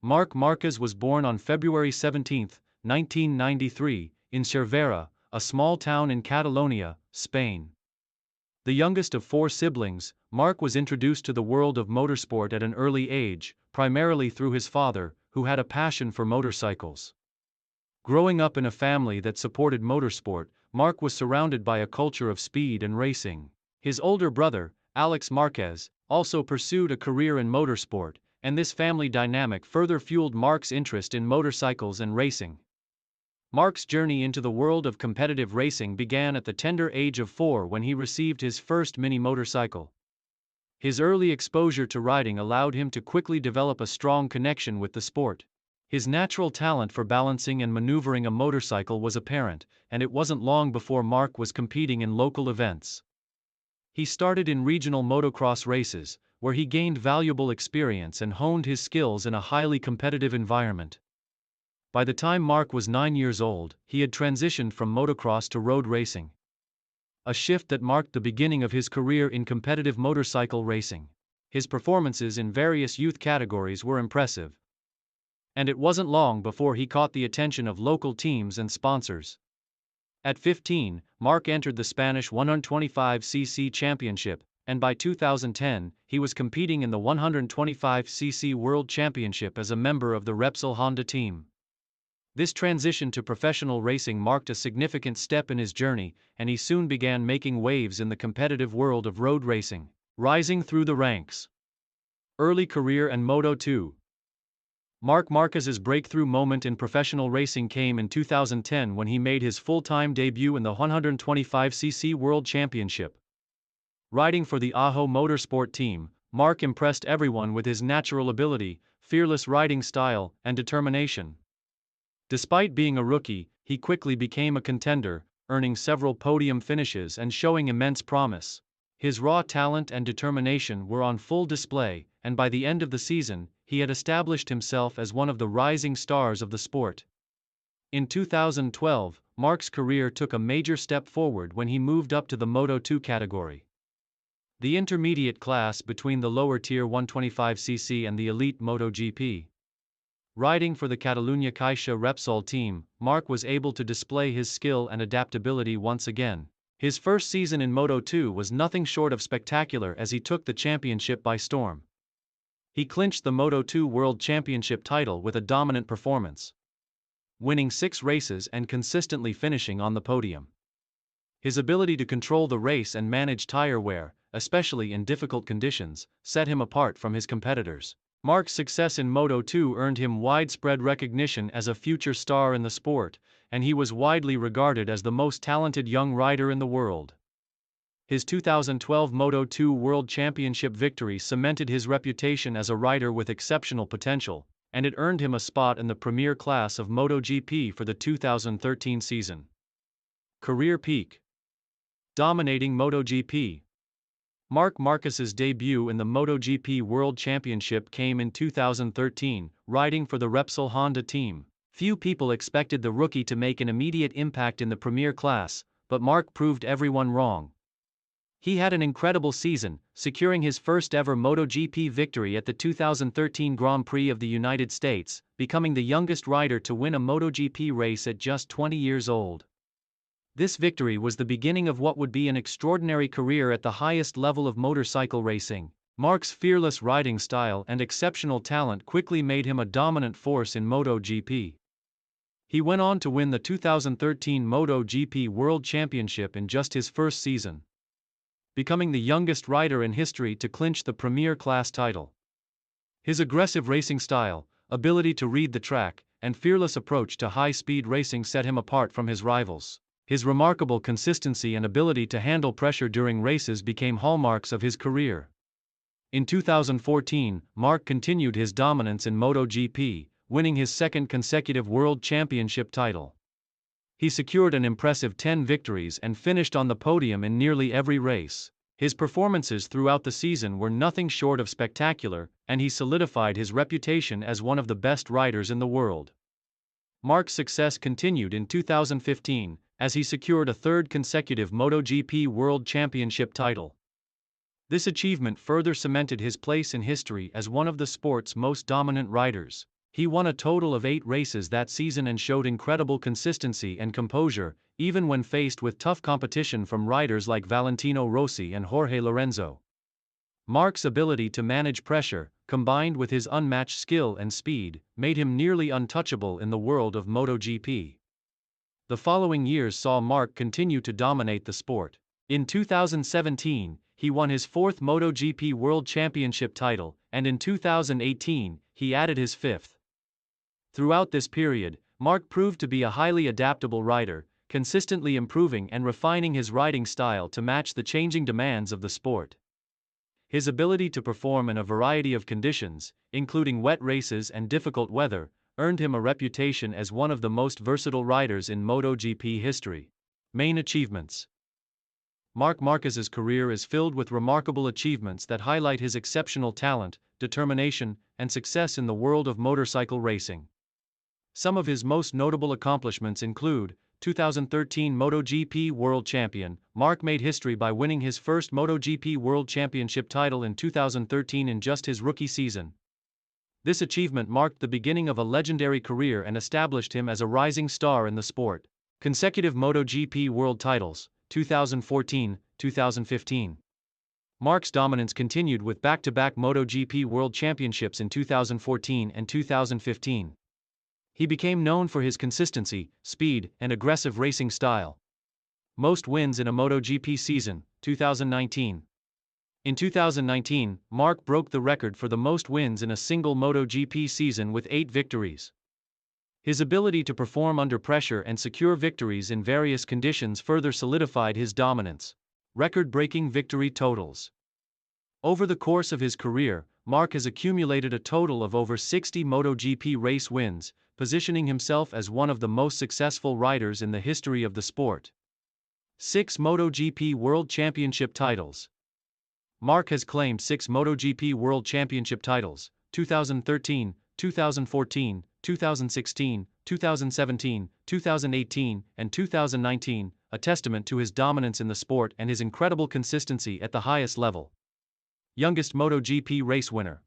Marc Márquez was born on February 17, 1993, in Cervera, a small town in Catalonia, Spain. The youngest of four siblings, Marc was introduced to the world of motorsport at an early age, primarily through his father, who had a passion for motorcycles. Growing up in a family that supported motorsport, Marc was surrounded by a culture of speed and racing. His older brother, Alex Márquez, also pursued a career in motorsport, and this family dynamic further fueled Marc's interest in motorcycles and racing. Marc's journey into the world of competitive racing began at the tender age of 4 when he received his first mini motorcycle. His early exposure to riding allowed him to quickly develop a strong connection with the sport. His natural talent for balancing and maneuvering a motorcycle was apparent, and it wasn't long before Marc was competing in local events. He started in regional motocross races, where he gained valuable experience and honed his skills in a highly competitive environment. By the time Marc was 9 years old, he had transitioned from motocross to road racing, a shift that marked the beginning of his career in competitive motorcycle racing. His performances in various youth categories were impressive, and it wasn't long before he caught the attention of local teams and sponsors. At 15, Marc entered the Spanish 125cc championship, and by 2010, he was competing in the 125cc World Championship as a member of the Repsol Honda team. This transition to professional racing marked a significant step in his journey, and he soon began making waves in the competitive world of road racing, rising through the ranks. Early career and Moto2. Marc Márquez's breakthrough moment in professional racing came in 2010 when he made his full-time debut in the 125cc World Championship. Riding for the Ajo Motorsport team, Marc impressed everyone with his natural ability, fearless riding style, and determination. Despite being a rookie, he quickly became a contender, earning several podium finishes and showing immense promise. His raw talent and determination were on full display, and by the end of the season, he had established himself as one of the rising stars of the sport. In 2012, Marc's career took a major step forward when he moved up to the Moto2 category, the intermediate class between the lower-tier 125cc and the elite MotoGP. Riding for the Catalunya Caixa Repsol team, Marc was able to display his skill and adaptability once again. His first season in Moto2 was nothing short of spectacular as he took the championship by storm. He clinched the Moto2 World Championship title with a dominant performance, winning 6 races and consistently finishing on the podium. His ability to control the race and manage tire wear, especially in difficult conditions, set him apart from his competitors. Marc's success in Moto2 earned him widespread recognition as a future star in the sport, and he was widely regarded as the most talented young rider in the world. His 2012 Moto2 World Championship victory cemented his reputation as a rider with exceptional potential, and it earned him a spot in the premier class of MotoGP for the 2013 season. Career peak. Dominating MotoGP. Marc Márquez's debut in the MotoGP World Championship came in 2013, riding for the Repsol Honda team. Few people expected the rookie to make an immediate impact in the premier class, but Marc proved everyone wrong. He had an incredible season, securing his first ever MotoGP victory at the 2013 Grand Prix of the United States, becoming the youngest rider to win a MotoGP race at just 20 years old. This victory was the beginning of what would be an extraordinary career at the highest level of motorcycle racing. Marc's fearless riding style and exceptional talent quickly made him a dominant force in MotoGP. He went on to win the 2013 MotoGP World Championship in just his first season, becoming the youngest rider in history to clinch the Premier Class title. His aggressive racing style, ability to read the track, and fearless approach to high-speed racing set him apart from his rivals. His remarkable consistency and ability to handle pressure during races became hallmarks of his career. In 2014, Marc continued his dominance in MotoGP, winning his second consecutive World Championship title. He secured an impressive 10 victories and finished on the podium in nearly every race. His performances throughout the season were nothing short of spectacular, and he solidified his reputation as one of the best riders in the world. Marc's success continued in 2015, as he secured a third consecutive MotoGP World Championship title. This achievement further cemented his place in history as one of the sport's most dominant riders. He won a total of 8 races that season and showed incredible consistency and composure, even when faced with tough competition from riders like Valentino Rossi and Jorge Lorenzo. Marc's ability to manage pressure, combined with his unmatched skill and speed, made him nearly untouchable in the world of MotoGP. The following years saw Marc continue to dominate the sport. In 2017, he won his 4th MotoGP World Championship title, and in 2018, he added his 5th. Throughout this period, Marc proved to be a highly adaptable rider, consistently improving and refining his riding style to match the changing demands of the sport. His ability to perform in a variety of conditions, including wet races and difficult weather, earned him a reputation as one of the most versatile riders in MotoGP history. Main achievements. Marc Márquez's career is filled with remarkable achievements that highlight his exceptional talent, determination, and success in the world of motorcycle racing. Some of his most notable accomplishments include: 2013 MotoGP World Champion. Marc made history by winning his first MotoGP World Championship title in 2013 in just his rookie season. This achievement marked the beginning of a legendary career and established him as a rising star in the sport. Consecutive MotoGP World titles, 2014, 2015. Marc's dominance continued with back-to-back MotoGP World Championships in 2014 and 2015. He became known for his consistency, speed, and aggressive racing style. Most wins in a MotoGP season, 2019. In 2019, Marc broke the record for the most wins in a single MotoGP season with 8 victories. His ability to perform under pressure and secure victories in various conditions further solidified his dominance. Record-breaking victory totals. Over the course of his career, Marc has accumulated a total of over 60 MotoGP race wins, positioning himself as one of the most successful riders in the history of the sport. 6 MotoGP World Championship titles. Marc has claimed 6 MotoGP World Championship titles, 2013, 2014, 2016, 2017, 2018, and 2019, a testament to his dominance in the sport and his incredible consistency at the highest level. Youngest MotoGP race winner.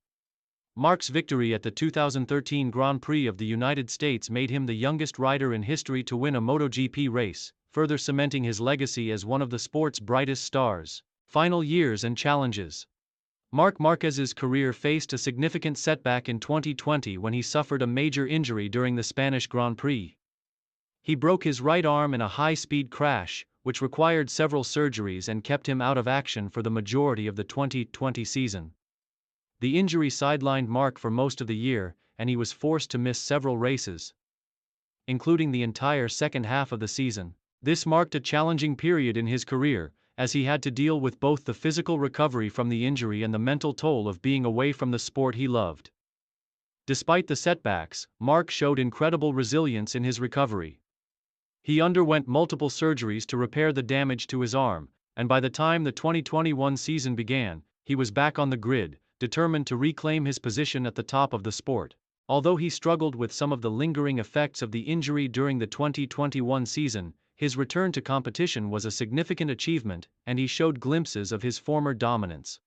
Marc's victory at the 2013 Grand Prix of the United States made him the youngest rider in history to win a MotoGP race, further cementing his legacy as one of the sport's brightest stars. Final years and challenges. Marc Márquez's career faced a significant setback in 2020 when he suffered a major injury during the Spanish Grand Prix. He broke his right arm in a high-speed crash, which required several surgeries and kept him out of action for the majority of the 2020 season. The injury sidelined Marc for most of the year, and he was forced to miss several races, including the entire second half of the season. This marked a challenging period in his career, as he had to deal with both the physical recovery from the injury and the mental toll of being away from the sport he loved. Despite the setbacks, Marc showed incredible resilience in his recovery. He underwent multiple surgeries to repair the damage to his arm, and by the time the 2021 season began, he was back on the grid, determined to reclaim his position at the top of the sport. Although he struggled with some of the lingering effects of the injury during the 2021 season, his return to competition was a significant achievement, and he showed glimpses of his former dominance.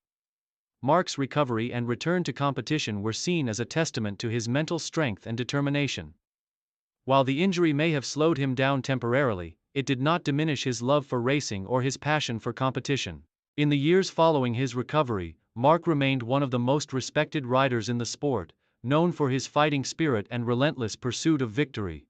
Marc's recovery and return to competition were seen as a testament to his mental strength and determination. While the injury may have slowed him down temporarily, it did not diminish his love for racing or his passion for competition. In the years following his recovery, Marc remained one of the most respected riders in the sport, known for his fighting spirit and relentless pursuit of victory.